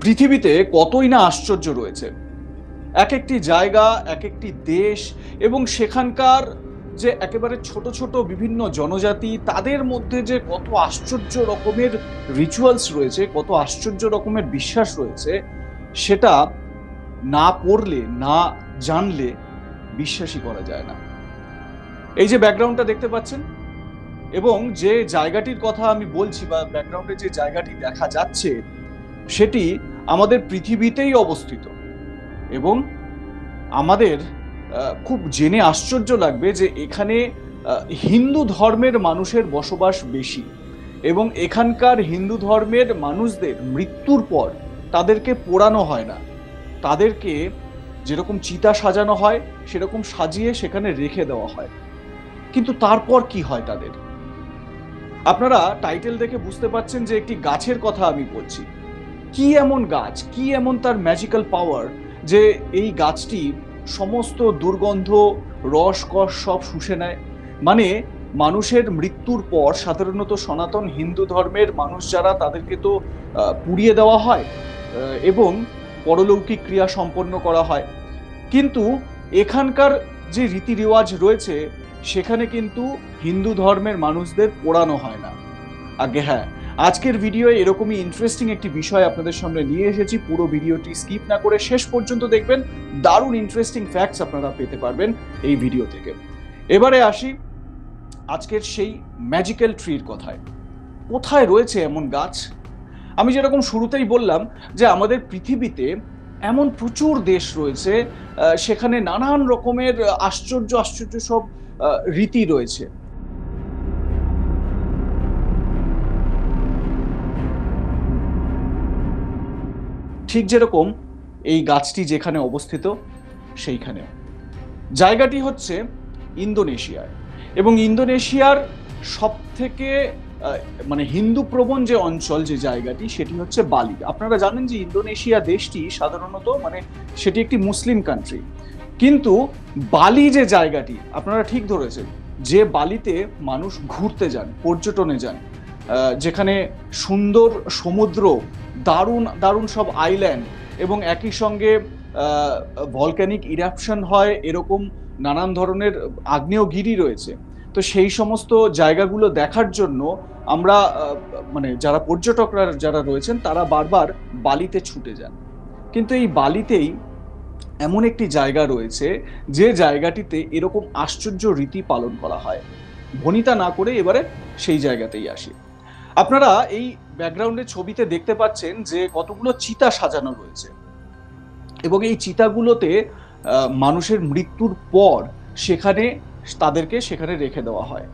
পৃথিবীতে কতই না আশ্চর্য রয়েছে। এক একটি জায়গা, এক একটি দেশ এবং সেখানকার যে একেবারে ছোট ছোট বিভিন্ন জনজাতি, তাদের মধ্যে যে কত আশ্চর্য রকমের রিচুয়ালস রয়েছে, কত আশ্চর্য রকমের বিশ্বাস রয়েছে, সেটা না পড়লে, না জানলে বিশ্বাসই করা যায় না। এই যে ব্যাকগ্রাউন্ডটা দেখতে পাচ্ছেন এবং যে জায়গাটির কথা আমি বলছি বা ব্যাকগ্রাউন্ডে যে জায়গাটি দেখা যাচ্ছে, সেটি আমাদের পৃথিবীতেই অবস্থিত। এবং আমাদের খুব জেনে আশ্চর্য লাগবে যে এখানে হিন্দু ধর্মের মানুষের বসবাস বেশি এবং এখানকার হিন্দু ধর্মের মানুষদের মৃত্যুর পর তাদেরকে পোড়ানো হয় না, তাদেরকে যেরকম চিতা সাজানো হয় সেরকম সাজিয়ে সেখানে রেখে দেওয়া হয়। কিন্তু তারপর কি হয় তাদের? আপনারা টাইটেল দেখে বুঝতে পারছেন যে একটি গাছের কথা আমি বলছি। কি এমন গাছ, কি এমন তার ম্যাজিক্যাল পাওয়ার যে এই গাছটি সমস্ত দুর্গন্ধ, রস কষ সব শুষে নেয়? মানে মানুষের মৃত্যুর পর সাধারণত সনাতন হিন্দু ধর্মের মানুষ যারা, তাদেরকে তো পুড়িয়ে দেওয়া হয় এবং পরলৌকিক ক্রিয়া সম্পন্ন করা হয়। কিন্তু এখানকার যে রীতি রেওয়াজ রয়েছে, সেখানে কিন্তু হিন্দু ধর্মের মানুষদের পোড়ানো হয় না। আগে হ্যাঁ, আজকের ভিডিও এরকমই ইন্টারেস্টিং একটি বিষয় আপনাদের সামনে নিয়ে এসেছি। পুরো ভিডিওটি স্কিপ না করে শেষ পর্যন্ত দেখবেন, দারুণ ইন্টারেস্টিং ফ্যাক্টস আপনারা পেতে পারবেন এই ভিডিও থেকে। এবারে আসি আজকের সেই ম্যাজিক্যাল ট্রির কথায়। কোথায় রয়েছে এমন গাছ? আমি যেরকম শুরুতেই বললাম যে আমাদের পৃথিবীতে এমন প্রচুর দেশ রয়েছে, সেখানে নানান রকমের আশ্চর্য আশ্চর্য সব রীতি রয়েছে। ঠিক যেরকম এই গাছটি যেখানে অবস্থিত সেইখানেও। জায়গাটি হচ্ছে ইন্দোনেশিয়ায় এবং ইন্দোনেশিয়ার সব থেকে মানে হিন্দু প্রবণ যে অঞ্চল, যে জায়গাটি, সেটি হচ্ছে বালি। আপনারা জানেন যে ইন্দোনেশিয়া দেশটি সাধারণত মানে সেটি একটি মুসলিম কান্ট্রি, কিন্তু বালি যে জায়গাটি, আপনারা ঠিক ধরেছেন, যে বালিতে মানুষ ঘুরতে যান, পর্যটনে যান, যেখানে সুন্দর সমুদ্র, দারুণ দারুণ সব আইল্যান্ড এবং একই সঙ্গে ভলক্যানিক ইরাপশন হয়, এরকম নানান ধরনের আগ্নেয়গিরি রয়েছে। তো সেই সমস্ত জায়গাগুলো দেখার জন্য আমরা মানে যারা পর্যটকরা যারা রয়েছেন, তারা বারবার বালিতে ছুটে যান। কিন্তু এই বালিতেই এমন একটি জায়গা রয়েছে যে জায়গাটিতে এরকম আশ্চর্য রীতি পালন করা হয়। ভনিতা না করে এবারে সেই জায়গাতেই আসি। আপনারা এই ব্যাকগ্রাউন্ডের ছবিতে দেখতে পাচ্ছেন যে কতগুলো চিতা সাজানো রয়েছে এবং এই চিতাগুলোতে মানুষের মৃত্যুর পর তাদেরকে সেখানে রেখে দেওয়া হয়,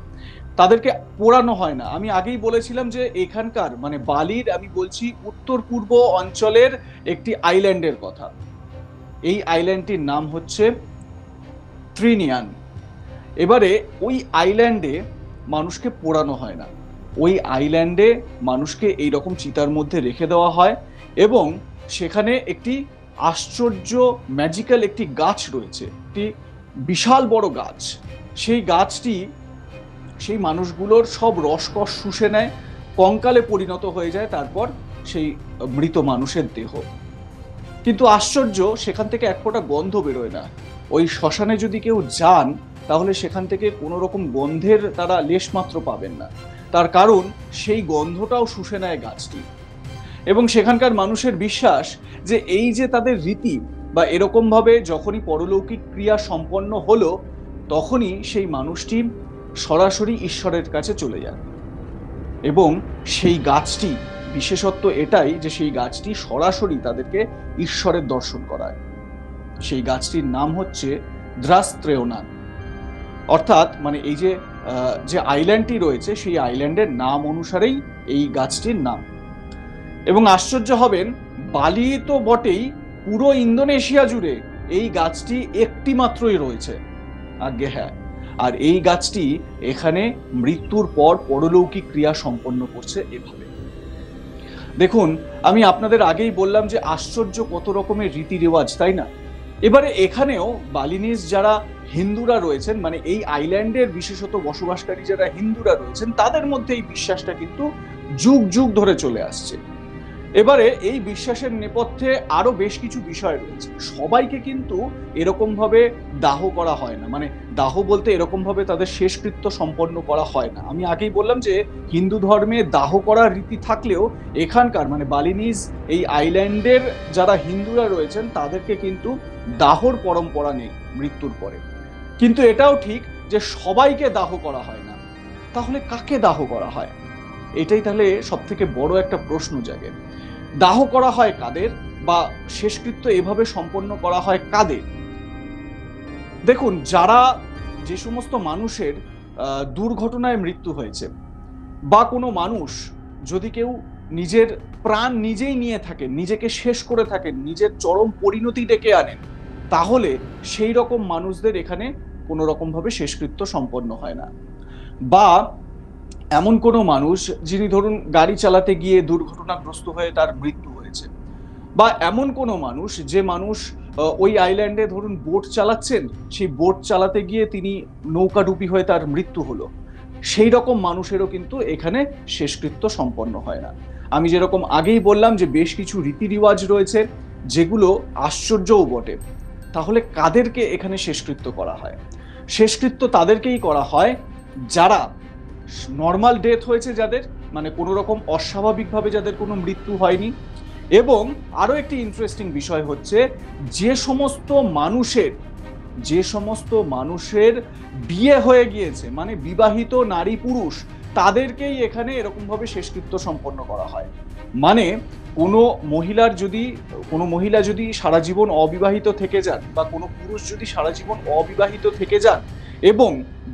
তাদেরকে পোড়ানো হয় না। আমি আগেই বলেছিলাম যে এখানকার মানে বালির, আমি বলছি উত্তর পূর্ব অঞ্চলের একটি আইল্যান্ডের কথা। এই আইল্যান্ডটির নাম হচ্ছে ট্রিনিয়ান। এবারে ওই আইল্যান্ডে মানুষকে পোড়ানো হয় না, ওই আইল্যান্ডে মানুষকে এইরকম চিতার মধ্যে রেখে দেওয়া হয় এবং সেখানে একটি আশ্চর্য ম্যাজিক্যাল একটি গাছ রয়েছে, একটি বিশাল বড় গাছ। সেই গাছটি সেই মানুষগুলোর সব রসকস শুষে নেয়, কঙ্কালে পরিণত হয়ে যায় তারপর সেই মৃত মানুষের দেহ। কিন্তু আশ্চর্য, সেখান থেকে এক ফোঁটা গন্ধ বেরোয় না। ওই শ্মশানে যদি কেউ যান, তাহলে সেখান থেকে কোনো রকম গন্ধের তারা লেশমাত্র পাবেন না। তার কারণ সেই গন্ধটাও শুষে নেয় গাছটি। এবং সেখানকার মানুষের বিশ্বাস যে এই যে তাদের রীতি, বা এরকমভাবে যখনই পরলৌকিক ক্রিয়া সম্পন্ন হলো, তখনই সেই মানুষটি সরাসরি ঈশ্বরের কাছে চলে যান। এবং সেই গাছটি বিশেষত্ব এটাই যে সেই গাছটি সরাসরি তাদেরকে ঈশ্বরের দর্শন করায়। সেই গাছটির নাম হচ্ছে দ্রাস্ত্রেওনান, অর্থাৎ মানে এই যে আইল্যান্ডটি রয়েছে সেই আইল্যান্ডের নাম অনুসারেই এই গাছটির নাম। এবং আশ্চর্য হবেন, বালি তো বটেই, পুরো ইন্দোনেশিয়া জুড়ে এই গাছটি একটি মাত্রই রয়েছে। আজ্ঞে হ্যাঁ, আর এই গাছটি এখানে মৃত্যুর পর পরলৌকিক ক্রিয়া সম্পন্ন করছে এভাবে। দেখুন, আমি আপনাদের আগেই বললাম যে আশ্চর্য কত রকমের রীতি রেওয়াজ, তাই না? এবারে এখানেও বালিনিজ যারা হিন্দুরা রয়েছেন, মানে এই আইল্যান্ডের বিশেষত বসবাসকারী যারা হিন্দুরা রয়েছেন, তাদের মধ্যে এই বিশ্বাসটা কিন্তু যুগ যুগ ধরে চলে আসছে। এবারে এই বিশ্বাসের নেপথ্যে আরো বেশ কিছু বিষয় রয়েছে। সবাইকে কিন্তু এরকম ভাবে দাহ করা হয় না, মানে দাহ বলতে এরকম ভাবে তাদের শেষকৃত্য সম্পন্ন করা হয় না। আমি আগেই বললাম যে হিন্দু ধর্মে দাহ করার রীতি থাকলেও এখানকার মানে বালিনিজ এই আইল্যান্ডের যারা হিন্দুরা রয়েছেন তাদেরকে কিন্তু দাহর পরম্পরা নেই মৃত্যুর পরে। কিন্তু এটাও ঠিক যে সবাইকে দাহ করা হয় না। তাহলে কাকে দাহ করা হয়? এটাই তাহলে সব থেকে বড় একটা প্রশ্ন জাগে। দাহ করা হয় কাদের, বা শেষকৃত্য এভাবে সম্পন্ন করা হয় কাদের? দেখুন, যারা যে সমস্ত মানুষের দুর্ঘটনায় মৃত্যু হয়েছে, বা কোনো মানুষ যদি কেউ নিজের প্রাণ নিজেই নিয়ে থাকেন, নিজেকে শেষ করে থাকেন, নিজের চরম পরিণতি ডেকে আনেন, তাহলে সেই রকম মানুষদের এখানে কোনো রকম ভাবে শেষকৃত্য সম্পন্ন হয় না। বা এমন কোনো মানুষ যিনি ধরুন গাড়ি চালাতে গিয়ে দুর্ঘটনাগ্রস্ত হয়ে তার মৃত্যু হয়েছে, বা এমন কোনো মানুষ যে মানুষ ওই আইল্যান্ডে ধরুন বোট চালাচ্ছেন, সেই বোট চালাতে গিয়ে তিনি নৌকাডুবি হয়ে তার মৃত্যু হলো, সেই রকম মানুষেরও কিন্তু এখানে শেষকৃত্য সম্পন্ন হয় না। আমি যেরকম আগেই বললাম যে বেশ কিছু রীতি রিওয়াজ রয়েছে যেগুলো আশ্চর্যও বটে। তাহলে কাদেরকে এখানে শেষকৃত্য করা হয়? শেষকৃত্য তাদেরকেই করা হয় যারা নর্মাল ডেথ হয়েছে, যাদের মানে কোনো রকম অস্বাভাবিকভাবে যাদের কোনো মৃত্যু হয়নি। এবং আরো একটি ইন্টারেস্টিং বিষয় হচ্ছে যে সমস্ত মানুষের যে সমস্ত মানুষের বিয়ে হয়ে গিয়েছে, মানে বিবাহিত নারী পুরুষ, তাদেরকেই এখানে এরকম ভাবে শেষকৃত্য সম্পন্ন করা হয়। মানে কোনো মহিলা যদি সারা জীবন অবিবাহিত থেকে যান, বা কোনো পুরুষ যদি সারা জীবন অবিবাহিত থেকে যান এবং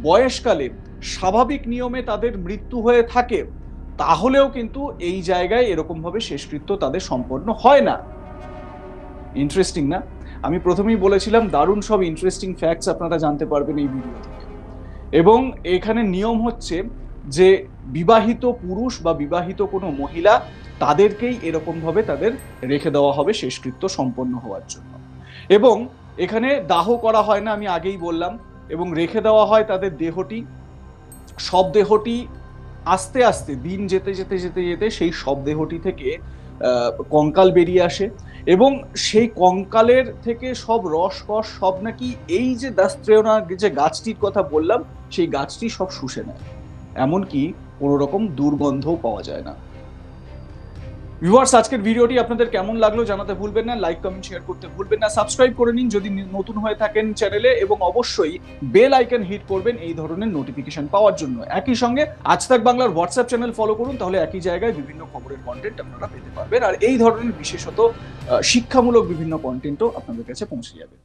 বয়সকালে স্বাভাবিক নিয়মে তাদের মৃত্যু হয়ে থাকে, তাহলেও কিন্তু এই জায়গায় এরকম ভাবে শেষকৃত্য তাদের সম্পন্ন হয় না। ইন্টারেস্টিং না? আমি প্রথমেই বলেছিলাম দারুণ সব ইন্টারেস্টিং ফ্যাক্টস আপনারা জানতে পারবেন এই ভিডিও থেকে। এবং এখানে নিয়ম হচ্ছে যে বিবাহিত পুরুষ বা বিবাহিত কোনো মহিলা, তাদেরকেই এরকম ভাবে তাদের রেখে দেওয়া হবে শেষকৃত্য সম্পন্ন হওয়ার জন্য। এবং এখানে দাহ করা হয় না, আমি আগেই বললাম। এবং রেখে দেওয়া হয় তাদের দেহটি। সব দেহটি আস্তে আস্তে দিন যেতে যেতে যেতে যেতে সেই সব দেহটি থেকে কঙ্কাল বেরিয়ে আসে, এবং সেই কঙ্কালের থেকে সব রসকস সব নাকি এই যে দাস্ত্রেয়না যে গাছটির কথা বললাম, সেই গাছটি সব শুষে নেয়। এমনকি কোনো রকম দুর্গন্ধও পাওয়া যায় না। ভিউয়ার্স, আজকের ভিডিওটি আপনাদের কেমন লাগলো জানাতে ভুলবেন না, লাইক কমেন্ট শেয়ার করতে ভুলবেন না, সাবস্ক্রাইব করে নিন যদি নতুন হয়ে থাকেন চ্যানেলে, এবং অবশ্যই বেল আইকন হিট করবেন এই ধরনের নোটিফিকেশন পাওয়ার জন্য। একই সঙ্গে আজ তাক বাংলার হোয়াটসঅ্যাপ চ্যানেল ফলো করুন, তাহলে একই জায়গায় বিভিন্ন খবরের কন্টেন্ট আপনারা পেতে পারবেন, আর এই ধরনের বিশেষত শিক্ষামূলক বিভিন্ন কন্টেন্টও আপনাদের কাছে পৌঁছে যাবে।